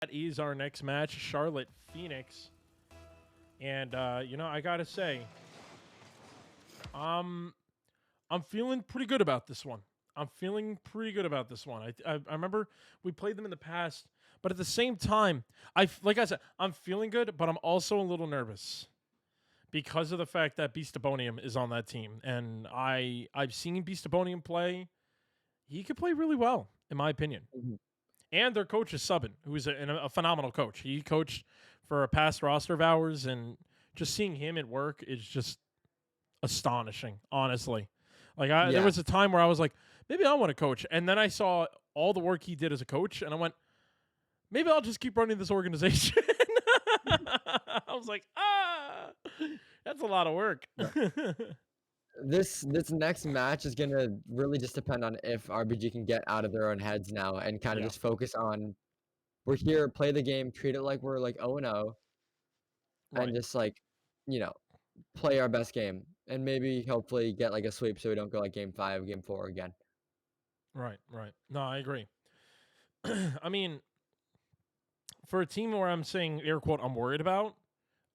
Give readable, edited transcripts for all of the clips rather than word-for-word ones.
That is our next match, Charlotte Phoenix. And I gotta say, I'm feeling pretty good about this one. I remember we played them in the past, but at the same time, like I said, I'm feeling good, but I'm also a little nervous because of the fact that Beastabonium is on that team, and I've seen Beastabonium play. He could play really well, in my opinion. Mhm. And their coach is Subban, who is a phenomenal coach. He coached for a past roster of ours, and just seeing him at work is just astonishing, honestly. Like there Yeah. was a time where I was like, maybe I want to coach, and then I saw all the work he did as a coach, and I went, maybe I'll just keep running this organization. I was like, that's a lot of work. This next match is gonna really just depend on if RBG can get out of their own heads now and kind of Yeah. just focus on we're here, play the game, treat it like we're like 0-0, and Right, just like, you know, play our best game and maybe hopefully get like a sweep so we don't go like game 5, game 4 again. right. No, I agree. I mean, for a team where I'm saying air quote I'm worried about,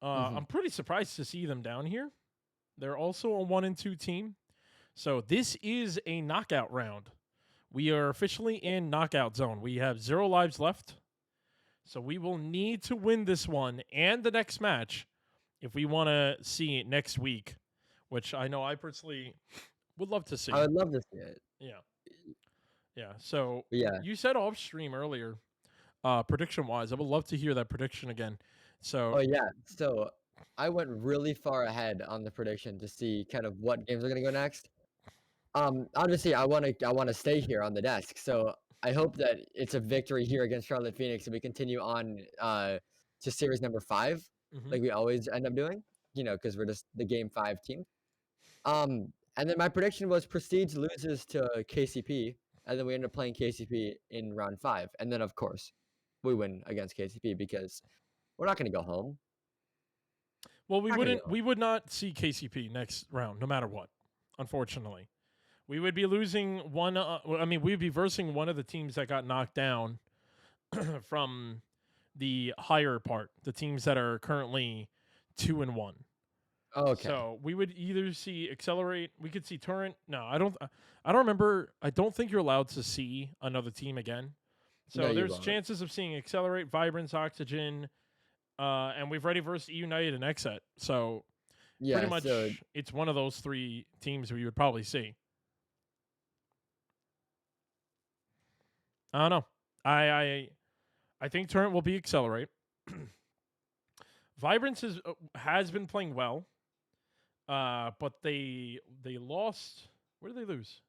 Mhm. I'm pretty surprised to see them down here. They're also a 1-2 team. So this is a knockout round. We are officially in knockout zone. We have 0 lives left. So we will need to win this one and the next match if we want to see it next week, which I know I personally would love to see. I would love to see it. Yeah. Yeah. So But yeah. you said off stream earlier, prediction wise, I would love to hear that prediction again. So Oh yeah. So I went really far ahead on the prediction to see kind of what games are gonna go next. Obviously, I wanna stay here on the desk, so I hope that it's a victory here against Charlotte Phoenix, and we continue on to series number 5, mhm. like we always end up doing, because we're just the game 5 team. And then my prediction was Prestige loses to KCP, and then we end up playing KCP in round 5, and then of course we win against KCP because we're not gonna go home. Well, Not gonna go home. we would not see KCP next round, no matter what. Unfortunately, we would be losing one. I mean, we'd be versing one of the teams that got knocked down from the higher part, the teams that are currently 2-1. Okay. So we would either see Accelerate. We could see Torrent. No, I don't. I don't remember. I don't think you're allowed to see another team again. No, So you there's won't. chances of seeing Accelerate, Vibrance, Oxygen, and we've already versed United and Exet. So pretty Yeah, so much it's one of those 3 teams we would probably see. I don't know. I think Torrent will be Accelerate. Vibrance has been playing well, but they lost. Where did they lose?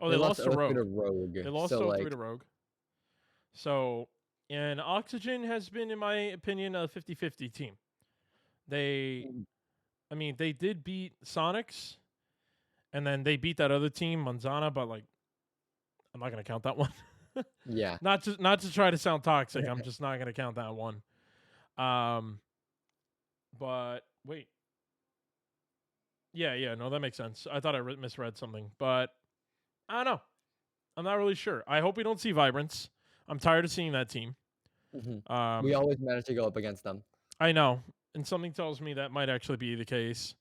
Oh, they they lost lost to 0-3 Rogue. to Rogue, They lost so, 0-3 like to Rogue. So, and Oxygen has been, in my opinion, a 50-50 team. They, I mean, they did beat Sonics, and then they beat that other team, Manzana, but like, I'm not gonna count that one. yeah. Not to try to sound toxic. I'm just not gonna count that one. Um, but wait, yeah, no, that makes sense. I thought I misread something, but I don't know. I'm not really sure. I hope we don't see Vibrance. I'm tired of seeing that team. Mhm. We Um, always manage to go up against them I know, and something tells me that might actually be the case.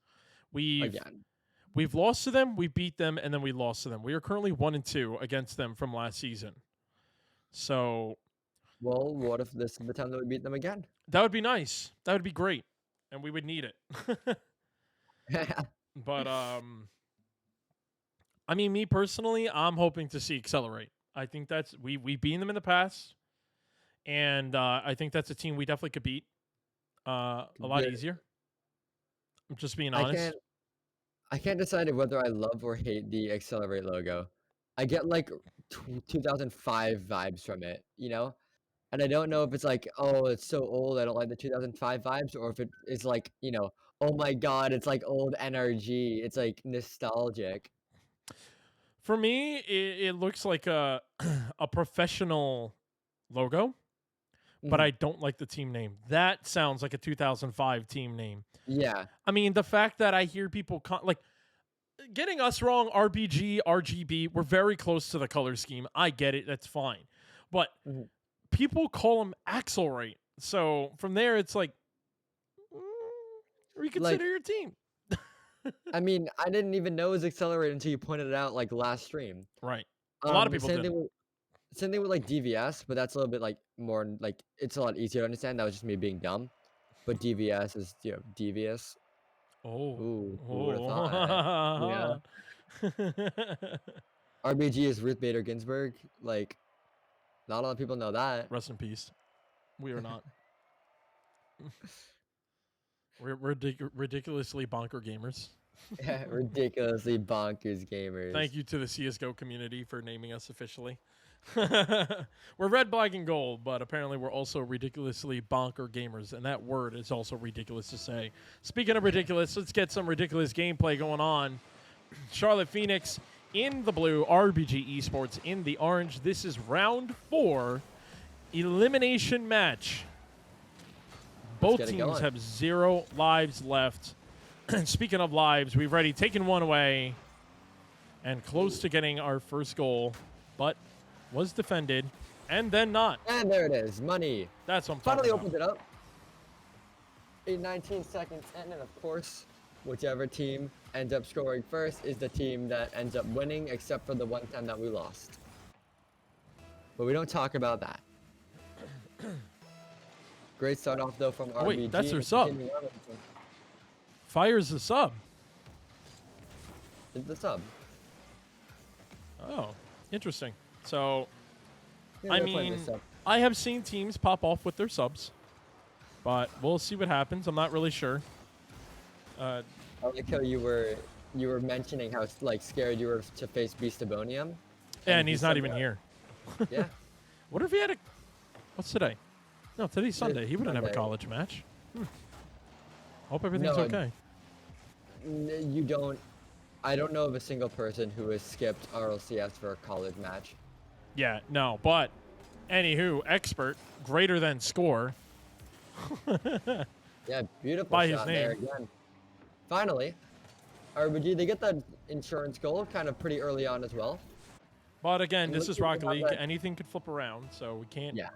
We've again. we've lost to them, we beat them, and then we lost to them. We are currently 1-2 against them from last season. So Well, what if this is the time that we beat them again? that would be nice. That would be great, and we would need it. But I mean, me personally, I'm hoping to see Accelerate. I think that's we've beaten them in the past, and I think that's a team we definitely could beat a lot Yeah, easier. I'm just being I can't honest. I can't decide whether I love or hate the Accelerate logo. I get like 2005 vibes from it, you know? And I don't know if it's like, oh, it's so old, I don't like the 2005 vibes, or if it is like, oh my god, it's like old NRG. It's like nostalgic. For me, it looks like a a professional logo, but Mhm. I don't like the team name. That sounds like a 2005 team name. Yeah. I mean, the fact that I hear people like getting us wrong, RBG, RGB, we're very close to the color scheme. I get it. That's fine. But Mhm. people call him Axelrate. So from there, it's like, reconsider your team. I mean, I didn't even know it was accelerated until you pointed it out like last stream. Right. A lot of people Same did. thing with like DVS, but that's a little bit like more like it's a lot easier to understand. That was just me being dumb. But DVS is devious. Oh. Ooh, who would have thought? Yeah. Oh. RBG is Ruth Bader Ginsburg. Like, not a lot of people know that. Rest in peace. We are not. We're ridiculously bonker gamers. Yeah, ridiculously bonkers gamers. Thank you to the CSGO community for naming us officially. We're red, black, and gold, but apparently we're also ridiculously bonker gamers, and that word is also ridiculous to say. Speaking of ridiculous, let's get some ridiculous gameplay going on. Charlotte Phoenix in the blue, RBG Esports in the orange. This is round 4, elimination match. Both teams have 0 lives left. And speaking of lives, we've already taken one away and close to getting our first goal, but was defended and then not. And there it is, money. That's what I'm Finally talking opened it up. In 19 seconds, and of course, whichever team ends up scoring first is the team that ends up winning, except for the one time that we lost. But we don't talk about that. Great start off though from RBG. Oh, wait, that's their sub. Fires the sub. It's the sub. Oh, interesting. So, Yeah, I they're playing mean, this sub. I have seen teams pop off with their subs, but we'll see what happens. I'm not really sure. I like how you were mentioning how like scared you were to face Beastabonium. And he's not even here. Yeah. What if he had a... What's today? No, today's Sunday. Today's He wouldn't have a Sunday. college match. Hope everything's No, okay. You don't. I don't know of a single person who has skipped RLCS for a college match. Yeah, no, but anywho, Xpurt, greater than score. Yeah, beautiful By his shot there name. again. Finally, RBG, they get that insurance goal kind of pretty early on as well. But again, And this let's is see if we Rocket have League. that- Anything could flip around, so we can't. Yeah.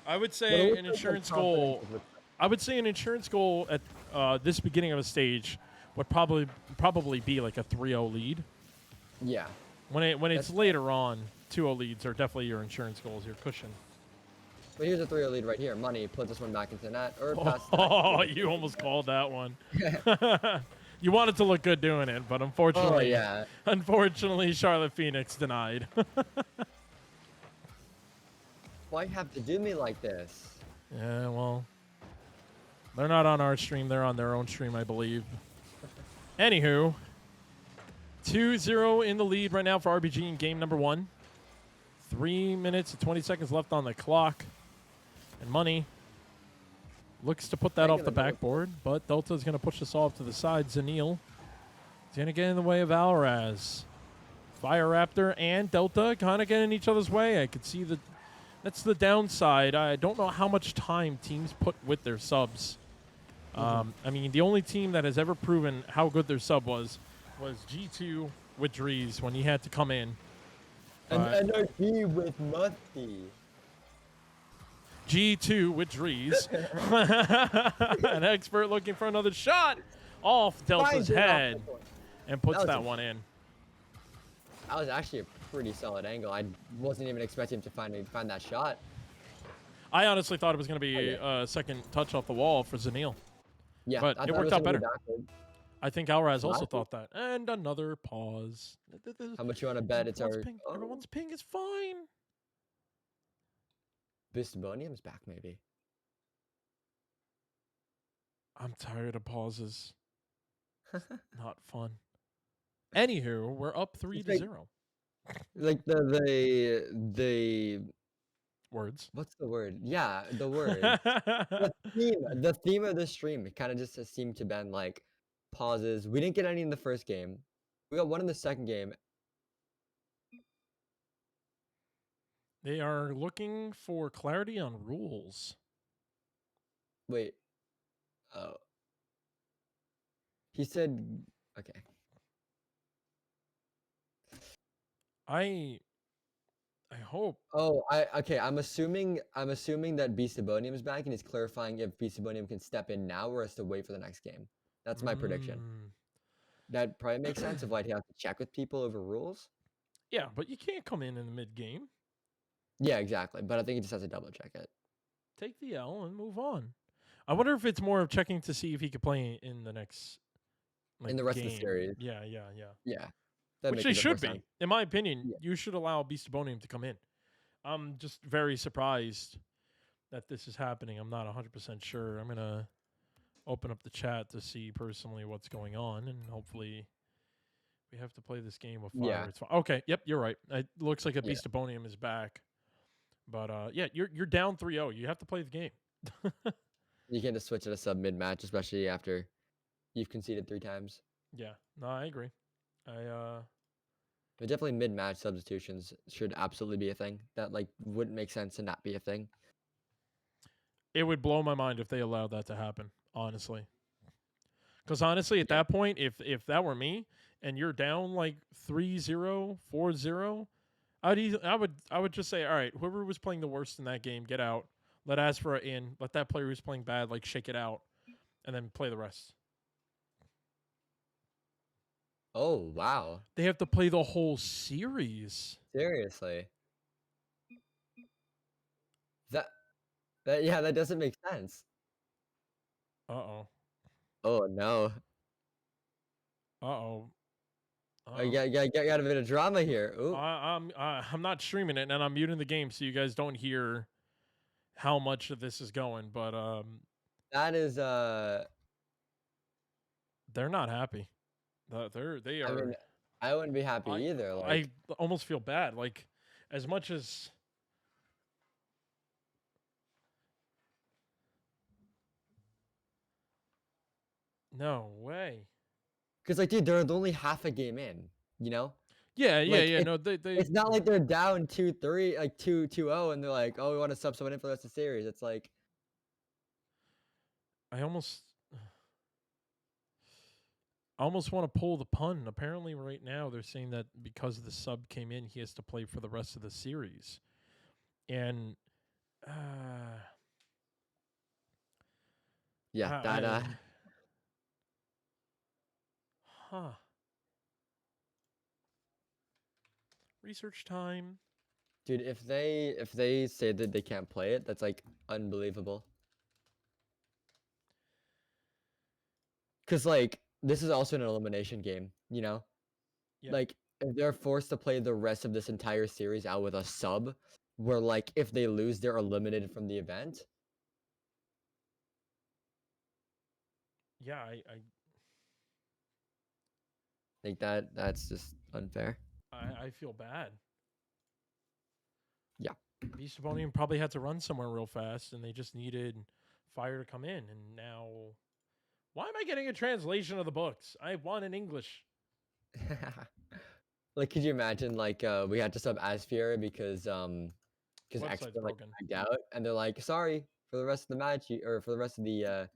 I would But it say looks an like insurance confidence goal. is with- I would say an insurance goal at this beginning of a stage would probably be like a 3-0 lead. Yeah. When it's That's- later on, 2-0 leads are definitely your insurance goals, your cushion. But here's a 3-0 lead right here. Money puts this one back into net or past. Oh, you almost called that one. You wanted to look good doing it, but unfortunately, Oh yeah. unfortunately, Charlotte Phoenix denied. Why you have to do me like this? Yeah, well, they're not on our stream. They're on their own stream, I believe. Anywho, 2-0 in the lead right now for RBG in game number 1. 3 minutes and 20 seconds left on the clock. And Money looks to put that off the backboard, but Delta's going to push this off to the side. Zineel is going to get in the way of Alraz. Fire Raptor and Delta kind of getting in each other's way. I could see that. That's the downside. I don't know how much time teams put with their subs. I mean, the only team that has ever proven how good their sub was G2 with Drees when he had to come in. An NRG with Musty. G2 with Drees. An Xpurt looking for another shot off Delta's Finds it off head the point. and puts That was that a- one in. That was actually a pretty solid angle. I wasn't even expecting him to find that shot. I honestly thought it was going to be a second touch off the wall for Zineel. Yeah, But I it thought worked was out gonna be better. backward. I think Alraz also Wow. thought that. And another pause. How much you want to bet it's our Ping. Everyone's ping is fine. Beastabonium's back maybe? I'm tired of pauses. Not fun. Anywho, we're up 3-0. Like the Words. what's the word? Yeah, the word. The theme of the stream kind of just has seemed to been like pauses. We didn't get any in the first game. We got one in the second game. They are looking for clarity on rules. Wait. Oh. He said okay. I I hope. Oh, okay. I'm assuming that Beastabonium is back and he's clarifying if Beastabonium can step in now or has to wait for the next game. That's my prediction. Mm. That probably makes sense of why he has to check with people over rules. Yeah, but you can't come in the mid game. Yeah, exactly. But I think he just has to double check it. Take the L and move on. I wonder if it's more of checking to see if he could play in the next In the rest game. of the series. Yeah. Yeah. That Which makes a they bit more should be. sense. In my opinion, Yeah. you should allow Beastabonium to come in. I'm just very surprised that this is happening. I'm not 100% sure. I'm going to open up the chat to see personally what's going on, and hopefully we have to play this game with fire. Yeah. It's fine. Okay, yep, you're right. It looks like a Yeah. Beastabonium is back. But yeah, you're down 3-0. You have to play the game. You can't just switch at a sub mid-match, especially after you've conceded 3 times. Yeah, no, I agree. But definitely mid-match substitutions should absolutely be a thing. That like wouldn't make sense to not be a thing. It would blow my mind if they allowed that to happen, honestly. Because honestly, at that point, if that were me and you're down like 3-0, 4-0, I would just say, all right, whoever was playing the worst in that game, get out. Let Azfura in. Let that player who's playing bad like shake it out, and then play the rest. Oh, wow. They have to play the whole series. Seriously. That doesn't make sense. Uh-oh. Oh no. Uh-oh. I got a bit of drama here. Ooh. I'm not streaming it, and I'm muting the game so you guys don't hear how much of this is going, but That is they're not happy. They are. I mean, I wouldn't be happy either. Like I almost feel bad. Like, as much as no way. because like dude, they're only half a game in, you know? Yeah. Like, No, they. It's not like they're down 2-3, like 2-0, and they're like, oh, we want to sub someone in for the rest of the series. It's like I almost want to pull the pun. Apparently, right now they're saying that because the sub came in, he has to play for the rest of the series, and yeah, huh. Research time. dude, if they say that they can't play it, that's like unbelievable. Cause like this is also an elimination game, you know? Yep. Like if they're forced to play the rest of this entire series out with a sub, where like if they lose, they're eliminated from the event. Yeah, Like that's just unfair. I feel bad. Yeah. Beastabonium probably had to run somewhere real fast, and they just needed fire to come in. And now, why am I getting a translation of the books? I want in English. Like, could you imagine like we had to sub Azfura because Website's Xpurt like broken. backed out, and they're like, sorry for the rest of the match, or for the rest of the.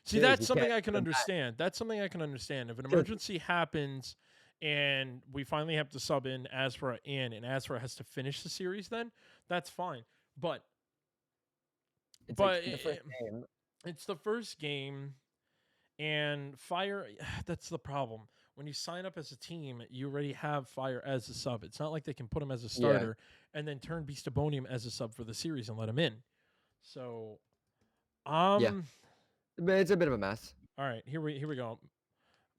See, series, that's you something can't I can come back." understand. That's something I can understand. If an emergency happens and we finally have to sub in Azfura in, and Azfura has to finish the series, then that's fine. But It's but like the first game. it's the first game, and Fire. That's the problem. When you sign up as a team, you already have Fire as a sub. It's not like they can put him as a starter and then turn Beastabonium as a sub for the series and let him in. So, But it's a bit of a mess. all right, here we go.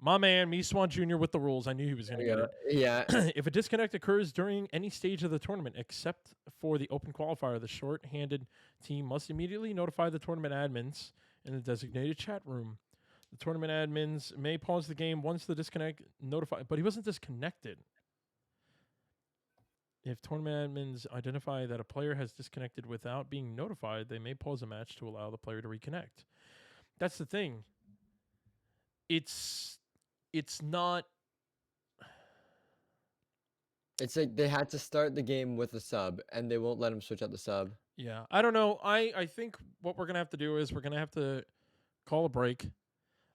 My man, Me Swan Jr. with the rules. I knew he was going to get it. Yeah. If a disconnect occurs during any stage of the tournament, except for the open qualifier, the short-handed team must immediately notify the tournament admins in the designated chat room. The tournament admins may pause the game once the disconnect notified, but he wasn't disconnected. If tournament admins identify that a player has disconnected without being notified, they may pause a match to allow the player to reconnect. That's the thing. It's not. It's like they had to start the game with a sub, and they won't let them switch out the sub. Yeah, I don't know. I think what we're gonna have to do is we're gonna have to call a break,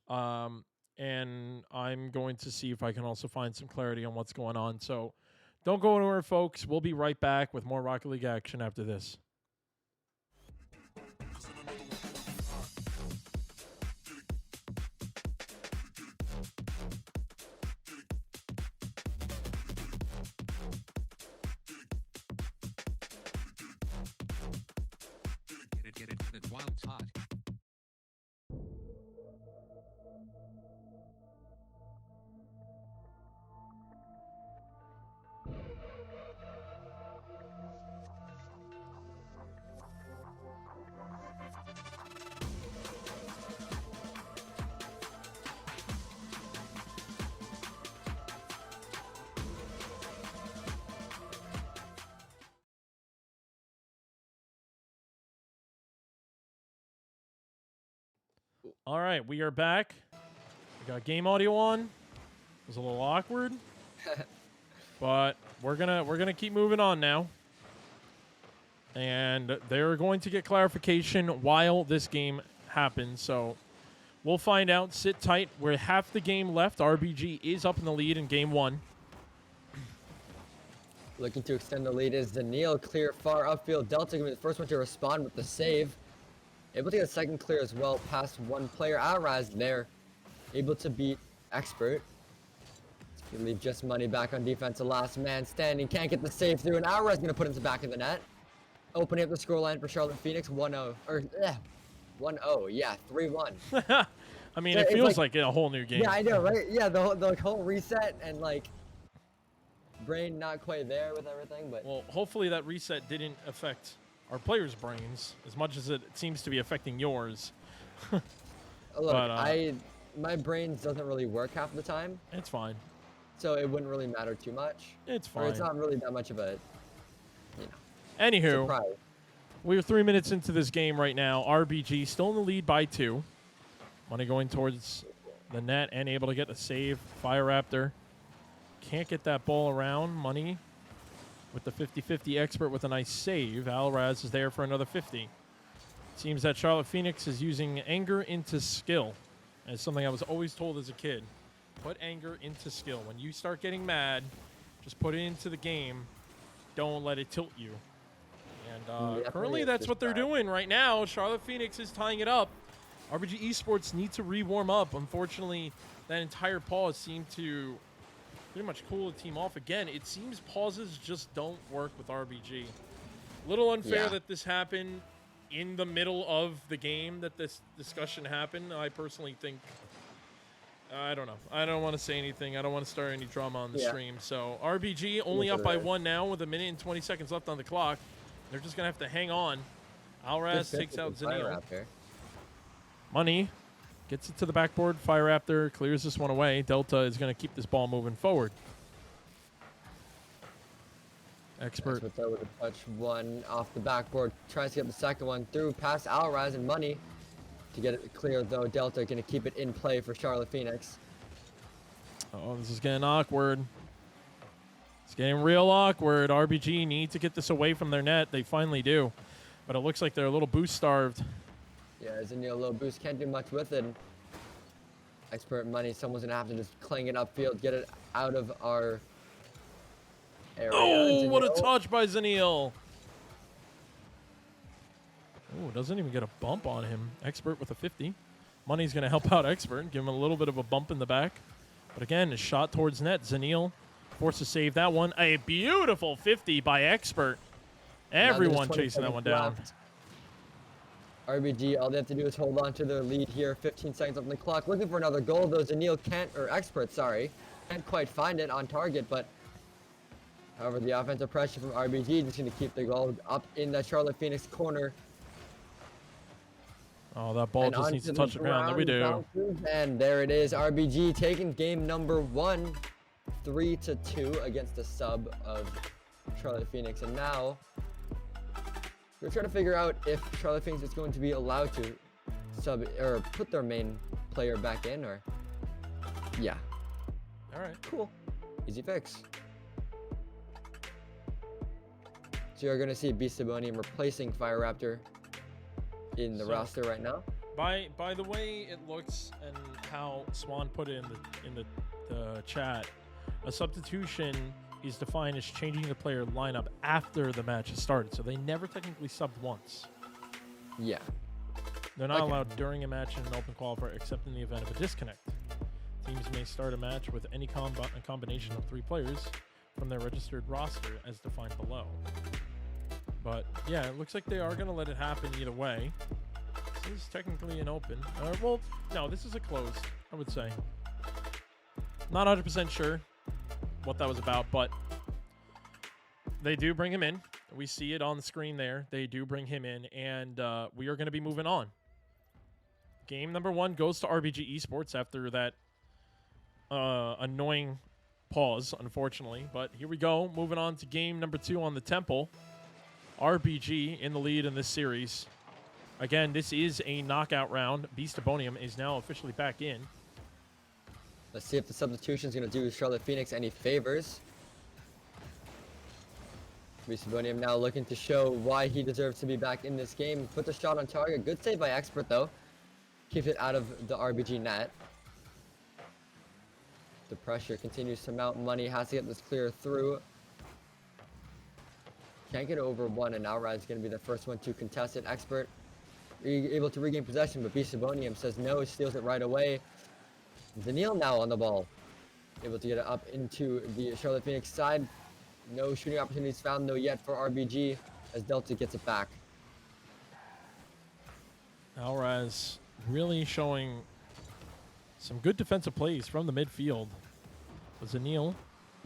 and I'm going to see if I can also find some clarity on what's going on. So, Don't go anywhere, folks. We'll be right back with more Rocket League action after this. Get it while it's hot. All right, we are back. We got game audio on. It was a little awkward, but we're gonna keep moving on now. And they're going to get clarification while this game happens. So we'll find out. Sit tight. We're half the game left. RBG is up in the lead in game 1. Looking to extend the lead is Zineel, clear far upfield. Delta going to be the first one to respond with the save. Able to get a second clear as well past one player. Alraz there, able to beat Xpurt. Gonna leave just money back on defense. The last man standing, can't get the save through, and Alraz gonna put it in the back of the net. Opening up the scoreline for Charlotte Phoenix, 1-0, or 1-0, yeah, 3-1. I mean, So it it's feels like a whole new game. Yeah, I know, right? Yeah, the whole reset and like brain not quite there with everything, but Well, hopefully that reset didn't affect our players' brains as much as it seems to be affecting yours. look, but, my brain doesn't really work half the time, It's fine. so it wouldn't really matter too much. It's Or fine. it's not really that much of a Anywho, surprise. we're 3 minutes into this game right now. RBG still in the lead by 2. Money going towards the net and able to get the save. Fire Raptor can't get that ball around. Money with the 50-50 Xpurt with a nice save. Alraz is there for another 50. Seems that Charlotte Phoenix is using anger into skill. It's something I was always told as a kid. Put anger into skill. When you start getting mad, just put it into the game. Don't let it tilt you. And currently that's what they're doing right now. Charlotte Phoenix is tying it up. RBG Esports need to re-warm up. Unfortunately, that entire pause seemed to pretty much cool the team off again. It seems pauses just don't work with RBG. Little unfair that this happened in the middle of the game, that this discussion happened. I personally think, I don't know. I don't want to say anything. I don't want to start any drama on the stream. So RBG only up by 1 now with 1 minute and 20 seconds left on the clock. They're just going to have to hang on. Alraz takes out Zineel. Money gets it to the backboard. Fire Raptor clears this one away. Delta is going to keep this ball moving forward. Xpurt. With a touch one off the backboard. Tries to get the second one through past Alraz and Money. To get it clear, though, Delta going to keep it in play for Charlotte Phoenix. Oh, this is getting awkward. It's getting real awkward. RBG need to get this away from their net. They finally do. But it looks like they're a little boost starved. Yeah, Zineel, low boost, can't do much with it. Xpurt Money, someone's going to have to just clang it upfield, get it out of our area. Oh, what a Zineel. touch by Zineel. Oh, doesn't even get a bump on him. Xpurt with a 50. Money's going to help out Xpurt, give him a little bit of a bump in the back. But again, a shot towards net. Zineel forced to save that one. A beautiful 50 by Xpurt. Everyone chasing that one down. Left. RBG, all they have to do is hold on to their lead here. 15 seconds on the clock. Looking for another goal, though. Zineel can't, or Xpurt, sorry, can't quite find it on target. But however, the offensive pressure from RBG just going to keep the goal up in that Charlotte Phoenix corner. Oh, that ball just needs to touch the ground. There we do. And there it is. RBG taking game number 1, 3-2 against the sub of Charlotte Phoenix. And now we're trying to figure out if Charlotte Phoenix is going to be allowed to sub or put their main player back in, or yeah. All right. Cool. Easy fix. So you're going to see Beastabonium replacing Fire Raptor in the roster right now. By the way it looks and how Swan put it in the chat, a substitution is defined as changing the player lineup after the match has started. So they never technically subbed once. Yeah. They're not Okay. allowed during a match in an open qualifier except in the event of a disconnect. Teams may start a match with any combination of 3 players from their registered roster as defined below. But yeah, it looks like they are going to let it happen either way. This is technically an open. Well, no, this is a closed, I would say. Not 100% sure what that was about, but they do bring him in. We see it on the screen there. They do bring him in, and we are going to be moving on. Game number 1 goes to RBG Esports after that annoying pause, unfortunately. But here we go. Moving on to game number 2 on the Temple. RBG in the lead in this series. Again, this is a knockout round. Beastabonium is now officially back in. Let's see if the substitution is going to do Charlotte Phoenix any favors. Beastabonium now looking to show why he deserves to be back in this game. Put the shot on target. Good save by Xpurt, though. Keeps it out of the RBG net. The pressure continues to mount. Money has to get this clear through. Can't get over 1, and now Raz is going to be the first one to contest it. Xpurt able to regain possession, but Beastabonium says no, steals it right away. Zineel now on the ball. Able to get it up into the Charlotte Phoenix side. No shooting opportunities found though yet for RBG as Delta gets it back. Alraz really showing some good defensive plays from the midfield. Zineel,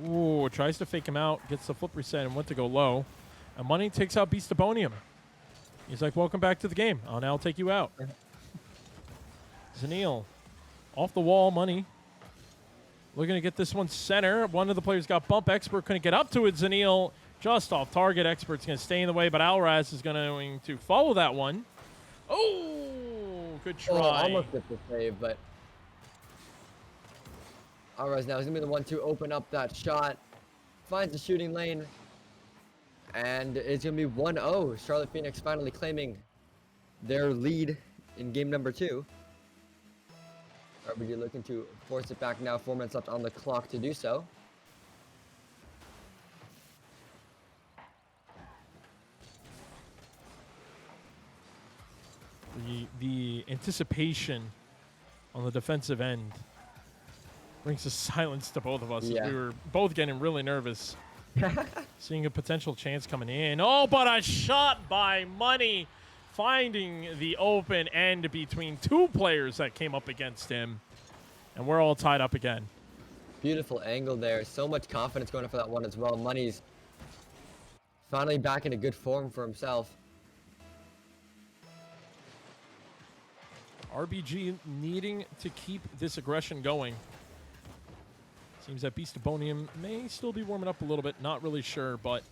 ooh, tries to fake him out, gets the flip reset and went to go low. And Money takes out Beastabonium. He's like, welcome back to the game. I'll now take you out. Zineel, off the wall, Money. Looking to get this one center. One of the players got bumped. Xpurt couldn't get up to it. Zineel just off target. Xpurt's going to stay in the way, but Alraz is going to follow that one. Oh, good try. Oh, almost gets the save, but Alraz now is going to be the one to open up that shot. Finds the shooting lane. And it's going to be 1-0. Charlotte Phoenix finally claiming their lead in game number 2. RBG looking to force it back now. 4 minutes left on the clock to do so. The anticipation on the defensive end brings a silence to both of us. Yeah. We were both getting really nervous. Seeing a potential chance coming in. Oh, but a shot by Money, finding the open end between 2 players that came up against him. And we're all tied up again. Beautiful angle there. So much confidence going for that one as well. Money's finally back in a good form for himself. RBG needing to keep this aggression going. Seems that Beastabonium may still be warming up a little bit. Not really sure, but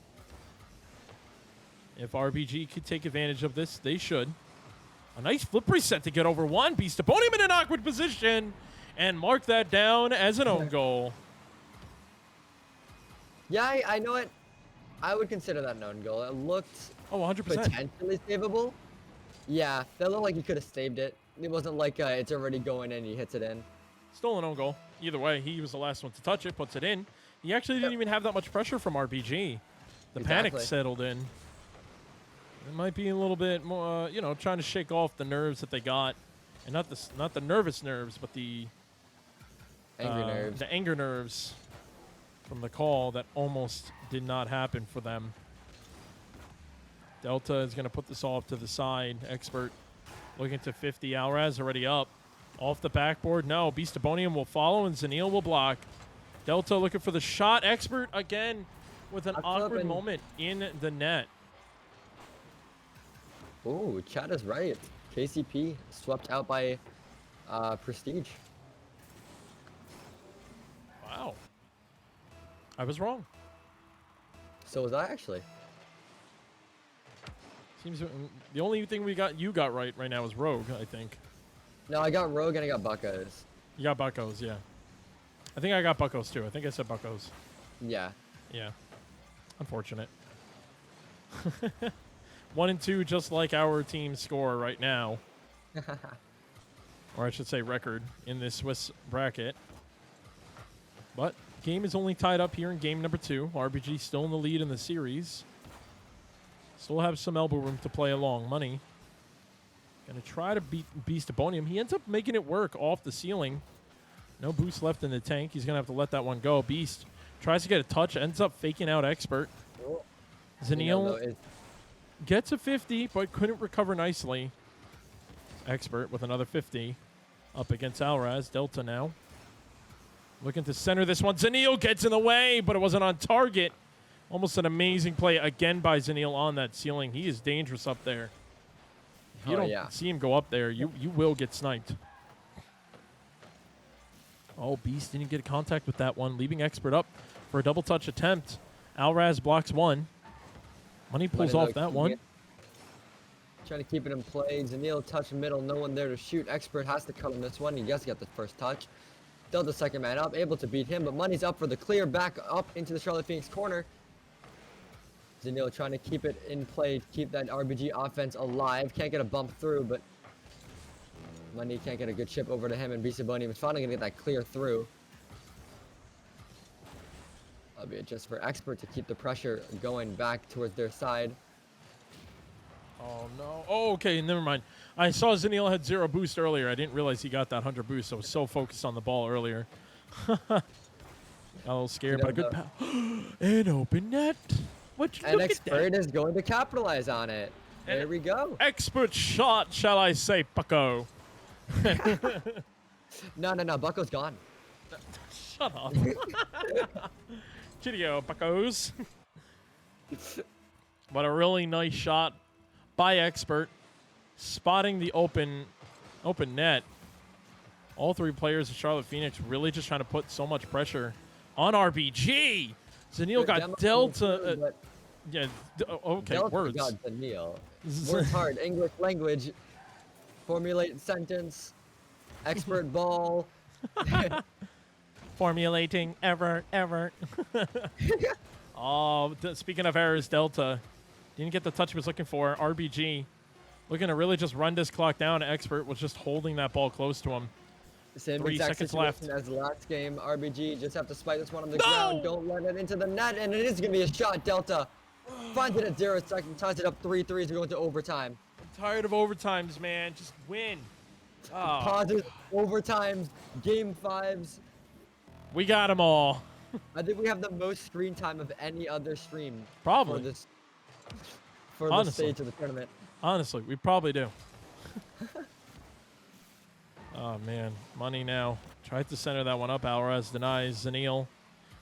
if RBG could take advantage of this, they should. A nice flip reset to get over 1. Beastabonium in an awkward position and mark that down as an own goal. Yeah, I know it. I would consider that an own goal. It looked 100%. potentially savable. Yeah, that looked like he could have saved it. It wasn't like it's already going in, he hits it in. Still an own goal. Either way, he was the last one to touch it, puts it in. He actually didn't even have that much pressure from RBG. The panic Exactly. settled in. It might be a little bit more, trying to shake off the nerves that they got. And not the nervous nerves, but the Angry nerves. The anger nerves from the call that almost did not happen for them. Delta is going to put this off to the side. Xpurt looking to 50. Alraz already up. Off the backboard. No, Beastabonium will follow and Zineel will block. Delta looking for the shot. Xpurt again with an awkward moment in the net. Ooh, Chad is right. KCP swept out by Prestige. Wow. I was wrong. So was I actually. Seems the only thing you got right now is Rogue, I think. No, I got Rogue and I got Buckos. You got Buckos, yeah. I think I got Buckos too. I think I said Buckos. Yeah. Yeah. Unfortunate. 1 and 2, just like our team score right now. Or I should say record in this Swiss bracket. But Game is only tied up here in game number 2. RBG still in the lead in the series. Still have some elbow room to play along. Money gonna try to beat Beast Abonium. He ends up making it work off the ceiling. No boost left in the tank. He's gonna have to let that one go. Beast tries to get a touch, ends up faking out Xpurt. Oh, Zineel gets a 50, but couldn't recover nicely. Xpurt with another 50 up against Alraz. Delta now looking to center this one. Zineel gets in the way, but it wasn't on target. Almost an amazing play again by Zineel on that ceiling. He is dangerous up there. If you don't see him go up there, you will get sniped. Oh, Beast didn't get contact with that one, leaving Xpurt up for a double touch attempt. Alraz blocks one. Money pulls off that one. Trying to keep it in play. Zineel touch middle, no one there to shoot. Xpurt has to cut on this one. He does get the first touch. Delta second man up, able to beat him, but Money's up for the clear, back up into the Charlotte Phoenix corner. Zineel trying to keep it in play, keep that RBG offense alive. Can't get a bump through, but Money can't get a good chip over to him, and Bisaboni is finally gonna get that clear through. Albeit just for Xpurt to keep the pressure going back towards their side. Oh, no. Oh, okay, never mind. I saw Zineel had 0 boost earlier. I didn't realize he got that 100 boost. I was so focused on the ball earlier. Got a little scared, but a good an open net. And Xpurt is going to capitalize on it. There we go. Expert shot, shall I say, Bucko. No, Bucko's gone. Shut up. Cheerio, Buckos. But a really nice shot by Xpurt, spotting the open net. All 3 players of Charlotte Phoenix really just trying to put so much pressure on RBG. Zineel got Delta. Yeah, okay, Delta words. got Zineel. Words hard. English language. Formulate sentence. Xpurt ball. Formulating ever. Oh, speaking of errors, Delta didn't get the touch he was looking for. RBG looking to really just run this clock down. Xpurt was just holding that ball close to him. Same 3 exact seconds situation left. as the last game. RBG just have to spike this one on the ground. Don't let it into the net, and it is going to be a shot. Delta finds it at 0 seconds, ties it up 3-3 as we go into overtime. I'm tired of overtimes, man. Just win. Oh, Pauses, overtimes, game 5s. we got them all. I think we have the most screen time of any other stream. Probably. For this stage of the tournament. Honestly, we probably do. Oh, man. Money now. Tried to center that one up. Alraz denies. Zineel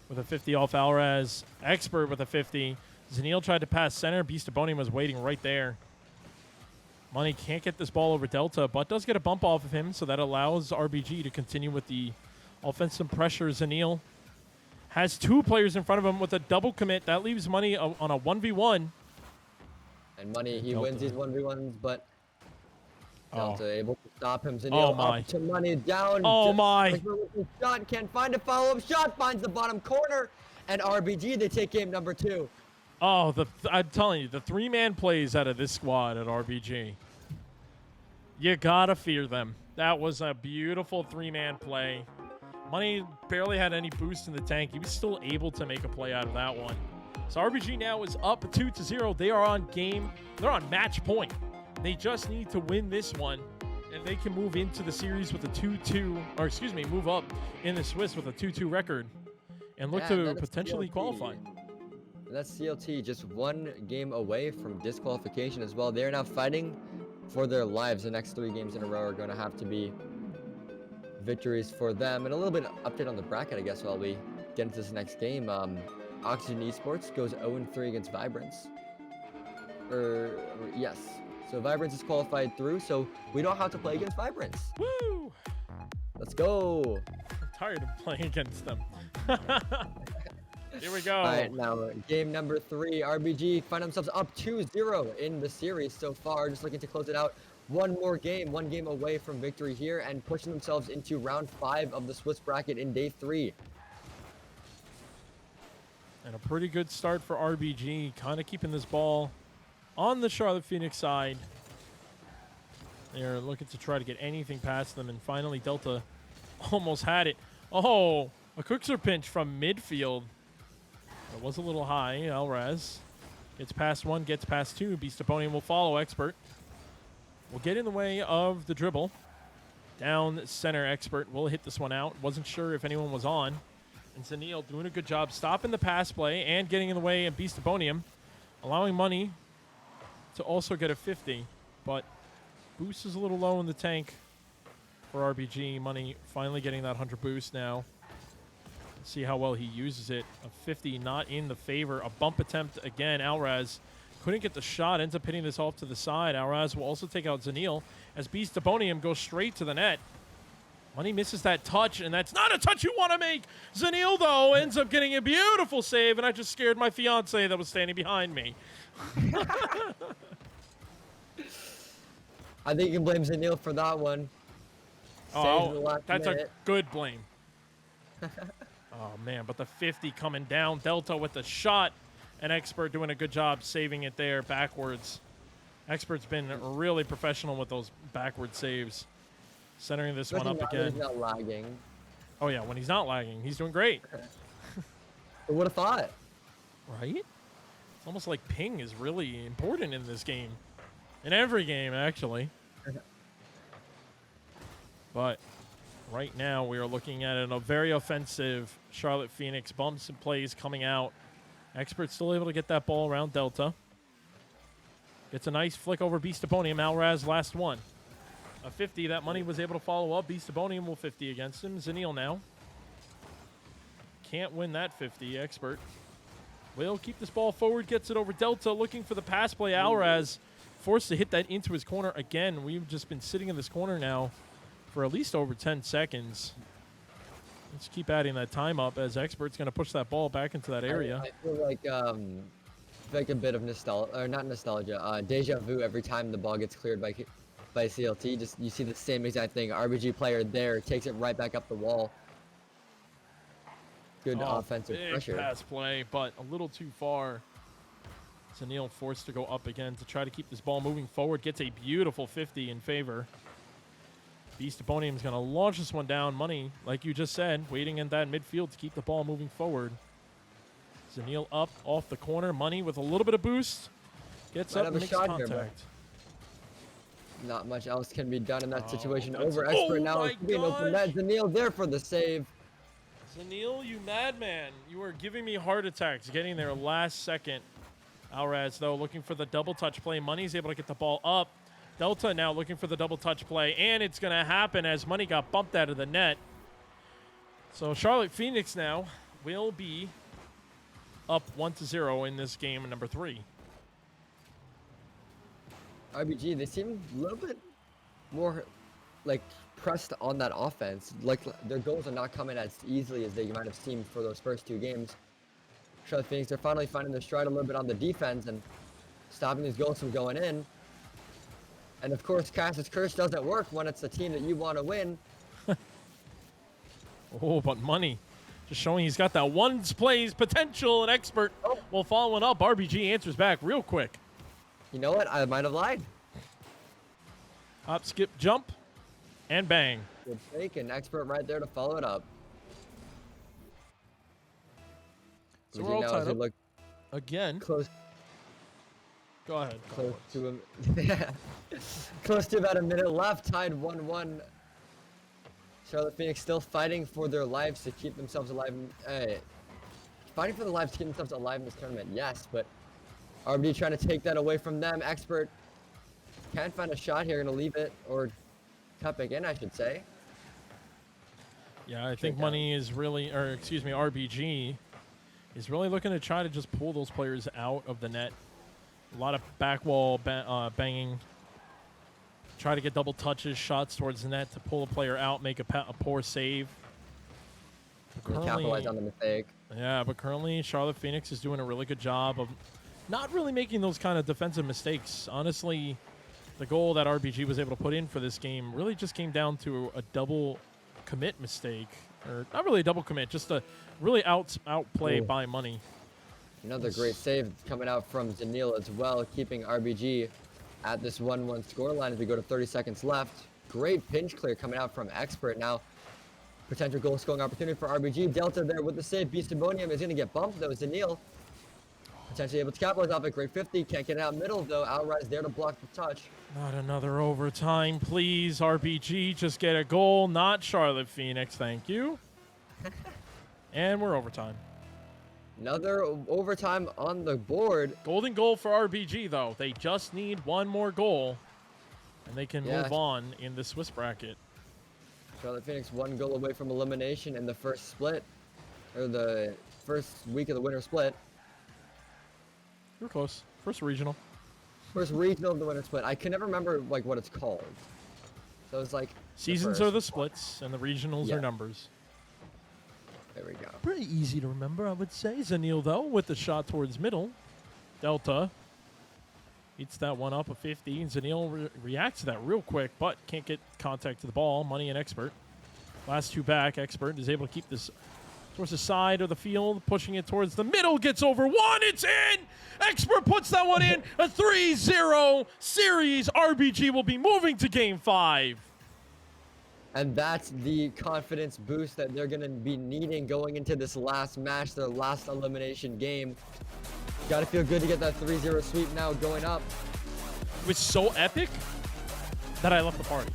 with a 50 off Alraz. Xpurt with a 50. Zineel tried to pass center. Beast Abonium was waiting right there. Money can't get this ball over Delta, but does get a bump off of him, so that allows RBG to continue with the offensive pressure. Zineel has 2 players in front of him with a double commit. That leaves Money on a 1v1. And Money, he Delta wins these 1v1s, but Delta able to stop him. Zineel Oh, my. up to Money, down. Oh, my. Shot, can't find a follow-up shot, finds the bottom corner. And RBG, they take game number 2. Oh, I'm telling you, the 3-man plays out of this squad at RBG. You gotta fear them. That was a beautiful 3-man play. Money barely had any boost in the tank. He was still able to make a play out of that one. So RBG now is up 2-0. They are on they're on match point. They just need to win this one, and they can move into the series with a 2-2, or excuse me, move up in the Swiss with a 2-2 record and look to potentially qualify. And that's CLT, just 1 game away from disqualification as well. They're now fighting for their lives. The next 3 games in a row are going to have to be victories for them. And a little bit of update on the bracket, I guess, while we get into this next game. Oxygen Esports goes 0-3 against Vibrance. Yes. So Vibrance is qualified through, so we don't have to play against Vibrance. Woo! Let's go. I'm tired of playing against them. Here we go. All right, now game number 3. RBG find themselves up 2-0 in the series so far. Just looking to close it out. 1 more game, 1 game away from victory here, and pushing themselves into round 5 of the Swiss bracket in day 3. And a pretty good start for RBG, kind of keeping this ball on the Charlotte Phoenix side. They're looking to try to get anything past them, and finally Delta almost had it. Oh, A Cookser pinch from midfield. It was a little high. Alraz gets past one, gets past two. Beastaponian will follow. Xpurt will get in the way of the dribble. Down center, Xpurt will hit this one out. Wasn't sure if anyone was on. And Zineel doing a good job stopping the pass play and getting in the way of Beastaponian, allowing Money to also get a 50. But boost is a little low in the tank for RBG. Money finally getting that 100 boost now. Let's see how well he uses it. A 50 not in the favor. A bump attempt again. Alraz couldn't get the shot. Ends up hitting this off to the side. Alraz will also take out Zineel as Beastaponian goes straight to the net. Money misses that touch, and that's not a touch you want to make. Zineel, though, ends up getting a beautiful save, and I just scared my fiance that was standing behind me. I think you can blame Zineel for that one. Saves in the last That's minute. a good blame. Oh, man, but the 50 coming down. Delta with the shot, and Xpurt doing a good job saving it there backwards. Xpurt's been really professional with those backward saves. Centering this one up again. He's not lagging. Oh, yeah, when he's not lagging, he's doing great. Who would have thought? Right? It's almost like ping is really important in this game. In every game, actually. But right now, we are looking at a very offensive Charlotte Phoenix. Bumps and plays coming out. Xpurt still able to get that ball around Delta. Gets a nice flick over Beastaponian. Alraz last one. A 50. That Money was able to follow up. Beastaponian will 50 against him. Zineel now. Can't win that 50. Xpurt will keep this ball forward. Gets it over Delta. Looking for the pass play. Alraz forced to hit that into his corner again. We've just been sitting in this corner now for at least over 10 seconds. Let's keep adding that time up as Xpurt's going to push that ball back into that area. I feel like a bit of nostalgia, or not nostalgia, deja vu every time the ball gets cleared by CLT. Just you see the same exact thing. RBG player there takes it right back up the wall. Good offensive big pressure. Pass play, but a little too far. Zineel forced to go up again to try to keep this ball moving forward. Gets a beautiful 50 in favor. Beastaponian is going to launch this one down. Money, like you just said, waiting in that midfield to keep the ball moving forward. Zineel up off the corner. Money with a little bit of boost. Gets Might up have and a makes shot here, contact. Not much else can be done in that situation. that's- Over oh Xpurt now. my It's being open net. Zineel there for the save. Zineel, you madman. You are giving me heart attacks getting there last second. Alraz, though, looking for the double touch play. Money's able to get the ball up. Delta now looking for the double touch play, and it's going to happen as Money got bumped out of the net. So Charlotte Phoenix now will be up 1-0 in this game number 3. RBG, they seem a little bit more like pressed on that offense. Like their goals are not coming as easily as they might have seemed for those first 2 games. Charlotte Phoenix, they're finally finding their stride a little bit on the defense and stopping these goals from going in. And of course, Cass's curse doesn't work when it's the team that you want to win. Oh, but Money just showing he's got that one plays potential, and Xpurt will follow it up. RBG answers back real quick. You know what? I might have lied. Hop, skip, jump, and bang. Good fake, and Xpurt right there to follow it up. So we're all Now, as tied we up look again. close Go ahead. close to close to about a minute left, tied 1-1. Charlotte Phoenix still fighting for their lives to keep themselves alive. Fighting for their lives to keep themselves alive in this tournament, yes, but RBD trying to take that away from them. Xpurt can't find a shot here, gonna leave it, or cut back in, I should say. Yeah, I think Money is really, or excuse me, RBG is really looking to try to just pull those players out of the net. A lot of back wall banging. Try to get double touches, shots towards the net to pull a player out, make a poor save. But Capitalize on the mistake. Yeah, but currently Charlotte Phoenix is doing a really good job of not really making those kind of defensive mistakes. Honestly, the goal that RBG was able to put in for this game really just came down to a double commit mistake. Or not really a double commit, just a really outplay by Money. Another great save coming out from Zineel as well, keeping RBG at this 1-1 scoreline as we go to 30 seconds left. Great pinch clear coming out from Xpurt. Now, Potential goal scoring opportunity for RBG. Delta there with the save. Beastimonium is going to get bumped though. Zineel potentially able to capitalize off it. Great 50. Can't get it out middle though. Outrise there to block the touch. Not another overtime, please. RBG, just get a goal. Not Charlotte Phoenix, thank you. And we're overtime. Another overtime on the board. Golden goal for RBG, though. They just need one more goal, and they can Yeah. move on in the Swiss bracket. Charlotte Phoenix 1 goal away from elimination in the first split, or the first week of the winter split. We're close. First regional. First regional of the winter split. I can never remember like what it's called. So it's like Seasons are the splits, and the regionals Yeah. are numbers. There we go. Pretty easy to remember, I would say. Zineel, though, with the shot towards middle. Delta eats that one up a 50. And Zineel reacts to that real quick, but can't get contact to the ball. Money and Xpurt. Last two back. Xpurt is able to keep this towards the side of the field, pushing it towards the middle. Gets over one. It's in. Xpurt puts that one in. A 3-0 series. RBG will be moving to Game 5. And that's the confidence boost that they're going to be needing going into this last match, their last elimination game. Got to feel good to get that 3-0 sweep now going up. It was so epic that I left the party.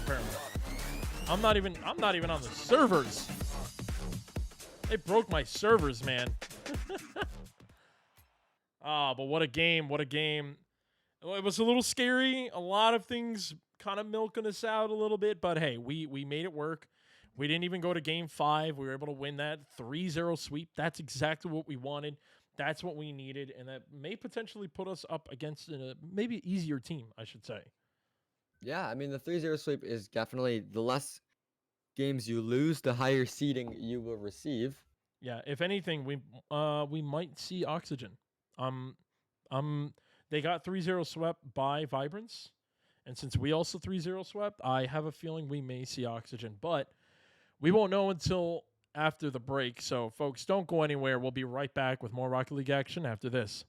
Apparently. I'm not even on the servers. They broke my servers, man. But what a game, what a game. It was a little scary. A lot of things kind of milking us out a little bit, but hey, we made it work. We didn't even go to Game 5. We were able to win that 3-0 sweep. That's exactly what we wanted. That's what we needed, and that may potentially put us up against a maybe easier team, I should say. Yeah, I mean, the 3-0 sweep is definitely the less games you lose, the higher seeding you will receive. Yeah, if anything, we might see Oxygen. They got 3-0 swept by Vibrance, and since we also 3-0 swept, I have a feeling we may see Oxygen, but we won't know until after the break. So, folks, don't go anywhere. We'll be right back with more Rocket League action after this.